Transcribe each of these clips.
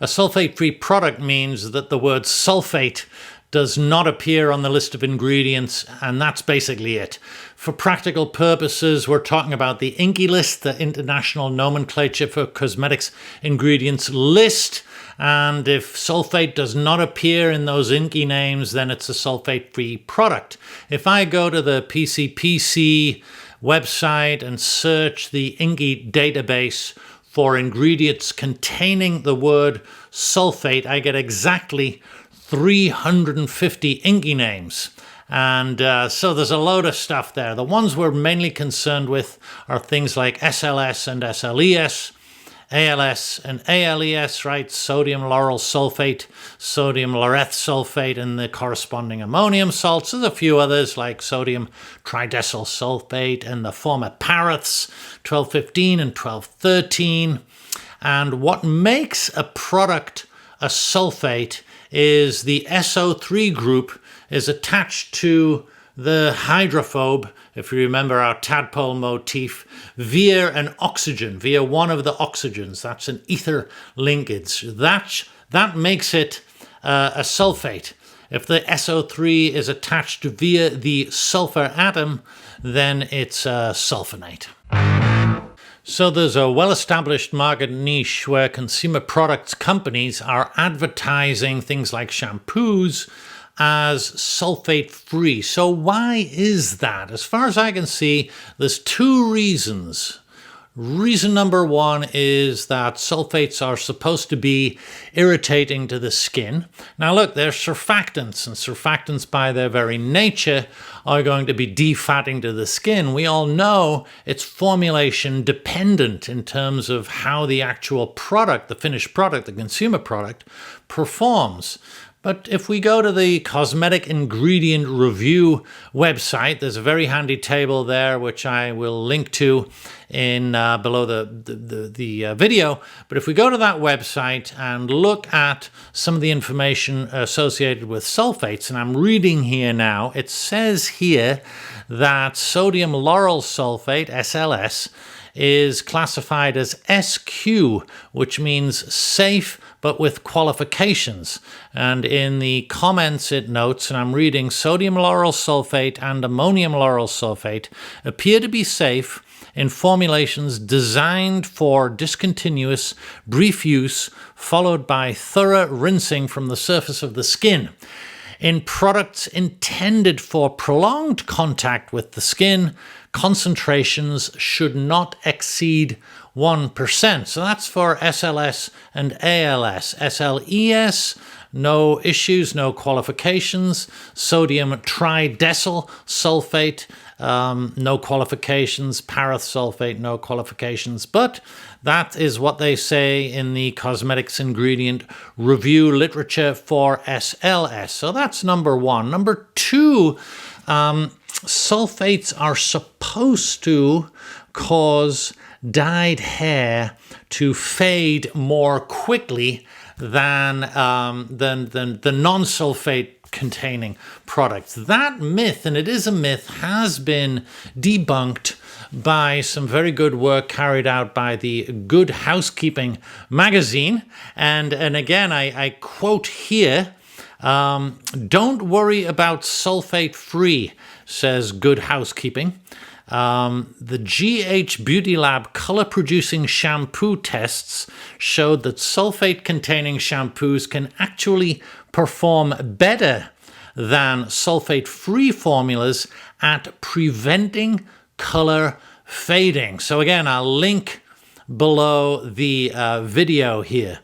sulfate-free product means that the word sulfate does not appear on the list of ingredients, and that's basically it. For practical purposes, we're talking about the INCI list, the International Nomenclature for Cosmetics Ingredients list. And if sulfate does not appear in those INCI names, then it's a sulfate-free product. If I go to the PCPC website and search the INCI database for ingredients containing the word sulfate, I get exactly 350 INCI names. And so there's a load of stuff there. The ones we're mainly concerned with are things like SLS and SLES, ALS and ALES, right? Sodium lauryl sulfate, sodium laureth sulfate, and the corresponding ammonium salts. There's a few others like sodium tridecyl sulfate and the former paraths, 1215 and 1213. And what makes a product a sulfate is the SO3 group is attached to the hydrophobe, if you remember our tadpole motif, via an oxygen, via one of the oxygens. That's an ether linkage. That makes it a sulfate. If the SO3 is attached via the sulfur atom, then it's a sulfonate. So there's a well-established market niche where consumer products companies are advertising things like shampoos as sulfate-free. So why is that? As far as I can see, there's two reasons. Reason number one is that sulfates are supposed to be irritating to the skin. Now look, they're surfactants, and surfactants by their very nature are going to be defatting to the skin. We all know it's formulation dependent in terms of how the actual product, the finished product, the consumer product, performs. But if we go to the Cosmetic Ingredient Review website, there's a very handy table there, which I will link to in below the video. But if we go to that website and look at some of the information associated with sulfates, and I'm reading here now, it says here that sodium lauryl sulfate, SLS, is classified as SQ, which means safe but with qualifications. And in the comments it notes, and I'm reading, sodium lauryl sulfate and ammonium lauryl sulfate appear to be safe in formulations designed for discontinuous, brief use, followed by thorough rinsing from the surface of the skin. In products intended for prolonged contact with the skin, concentrations should not exceed 1%. So that's for SLS and ALS. SLES, no issues, no qualifications. Sodium tridecyl sulfate, no qualifications. Parath sulfate, no qualifications. But that is what they say in the Cosmetics Ingredient Review literature for SLS. So that's number one. Number two, sulfates are supposed to cause dyed hair to fade more quickly than the non-sulfate containing products. That myth, and it is a myth, has been debunked by some very good work carried out by the Good Housekeeping magazine. And again, I quote here, don't worry about sulfate-free, says Good Housekeeping. The GH Beauty Lab color-producing shampoo tests showed that sulfate-containing shampoos can actually perform better than sulfate-free formulas at preventing color fading. So again, I'll link below the video here.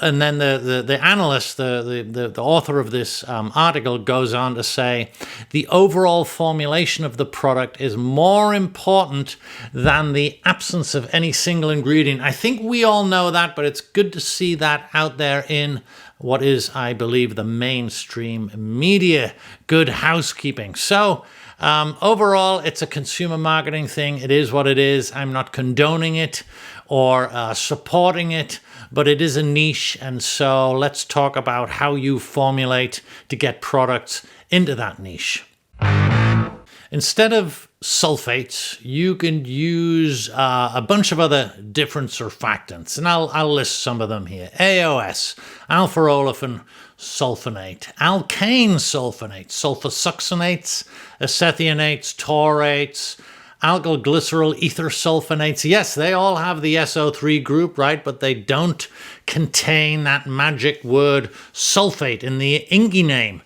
And then the analyst, the author of this article goes on to say, the overall formulation of the product is more important than the absence of any single ingredient. I think we all know that, but it's good to see that out there in what is, I believe, the mainstream media. Good Housekeeping. So overall, it's a consumer marketing thing. It is what it is. I'm not condoning it or supporting it, but it is a niche. And so let's talk about how you formulate to get products into that niche. Instead of sulfates, you can use a bunch of other different surfactants, and I'll list some of them here. AOS, alpha-olefin sulfonate, alkane sulfonates, sulfosuccinates, acethionates, torates, alkyl glycerol ether sulfonates. Yes, they all have the SO3 group, right? But they don't contain that magic word sulfate in the INCI name.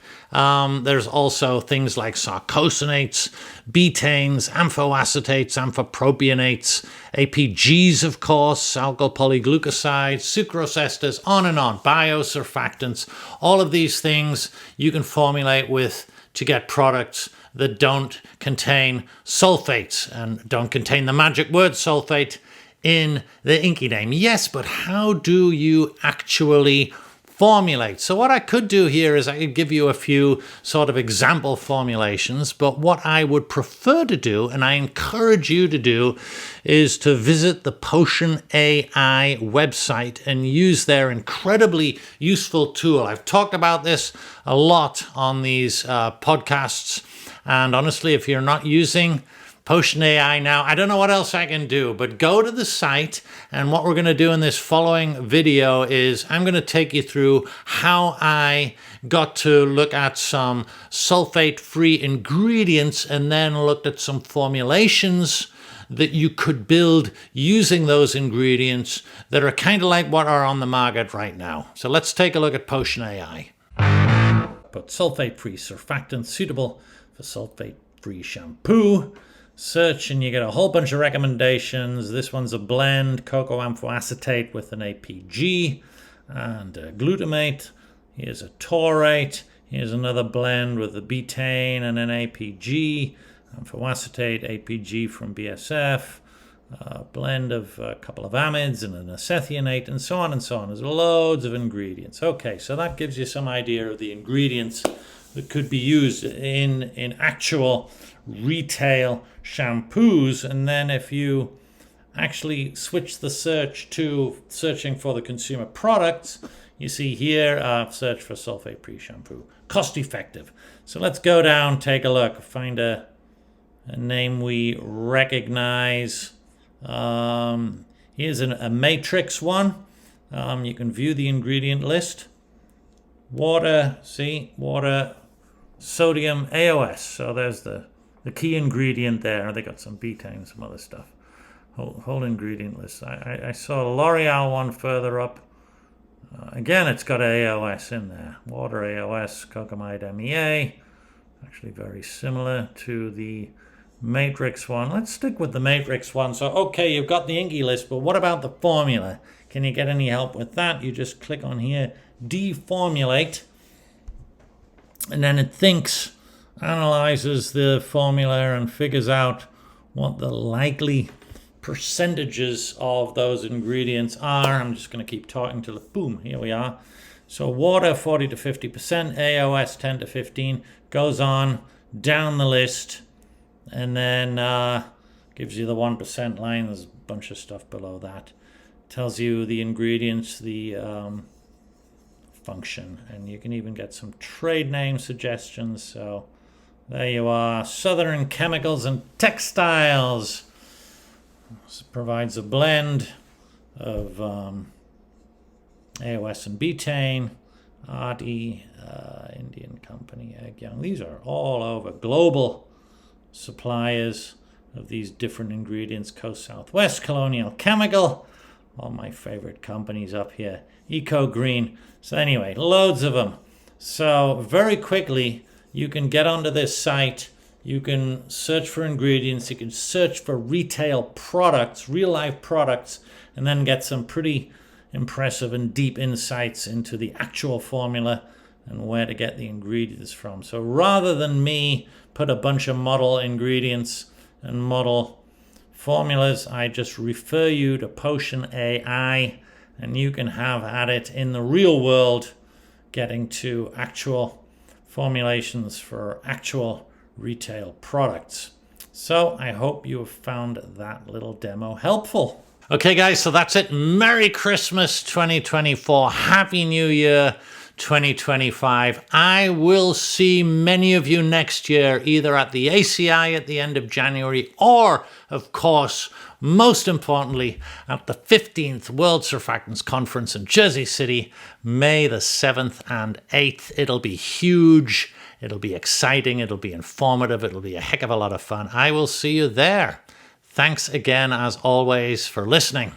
There's also things like sarcosinates, betanes, amphoacetates, amphipropionates, APGs, of course, alkyl polyglucosides, sucrose esters, on and on, biosurfactants. All of these things you can formulate with to get products that don't contain sulfates and don't contain the magic word sulfate in the INCI name. Yes, but how do you actually formulate? So what I could do here is I could give you a few sort of example formulations, but what I would prefer to do, and I encourage you to do, is to visit the Potion AI website and use their incredibly useful tool. I've talked about this a lot on these podcasts, and honestly, if you're not using Potion AI now, I don't know what else I can do, but go to the site, and what we're going to do in this following video is I'm going to take you through how I got to look at some sulfate-free ingredients and then looked at some formulations that you could build using those ingredients that are kind of like what are on the market right now. So let's take a look at Potion AI. Put sulfate-free surfactants suitable for sulfate-free shampoo. Search and you get a whole bunch of recommendations. This one's a blend, cocoa amphoacetate with an APG and glutamate. Here's a taurate. Here's another blend with a betaine and an APG, amphoacetate, APG from BSF, a blend of a couple of amides and an acethionate, and so on and so on. There's loads of ingredients. Okay, so that gives you some idea of the ingredients that could be used in actual retail shampoos. And then if you actually switch the search to searching for the consumer products, you see here, search for sulfate-free shampoo, cost effective. So let's go down, take a look, find a name we recognize. Here's a matrix one. You can view the ingredient list. Water, see, water, sodium, AOS. So there's the key ingredient there. They got some betaine, some other stuff. Whole ingredient list. I saw a L'Oreal one further up. Again, it's got AOS in there. Water, AOS, cocamide, MEA. Actually very similar to the matrix one. Let's stick with the matrix one. So, okay, you've got the INCI list, but what about the formula? Can you get any help with that? You just click on here, deformulate, and then it analyzes the formula and figures out what the likely percentages of those ingredients are. I'm just going to keep talking till boom, here we are. So water 40 to 50%, AOS 10 to 15, goes on down the list, and then gives you the 1% line. There's a bunch of stuff below that. Tells you the ingredients, the function, and you can even get some trade name suggestions. So there you are. Southern Chemicals and Textiles. This provides a blend of AOS and betaine. RD, Indian company, Egg Young. These are all over global suppliers of these different ingredients. Coast Southwest, Colonial Chemical, all my favorite companies up here. Eco Green. So anyway, loads of them. So very quickly, you can get onto this site. You can search for ingredients. You can search for retail products, real life products, and then get some pretty impressive and deep insights into the actual formula and where to get the ingredients from. So rather than me put a bunch of model ingredients and model formulas, I just refer you to Potion AI, and you can have at it in the real world, getting to actual formulations for actual retail products. So I hope you have found that little demo helpful. Okay guys, so that's it. Merry Christmas 2024. Happy New Year 2025. I will see many of you next year, either at the ACI at the end of January or, of course, most importantly, at the 15th World Surfactants Conference in Jersey City, May the 7th and 8th. It'll be huge. It'll be exciting. It'll be informative. It'll be a heck of a lot of fun. I will see you there. Thanks again, as always, for listening.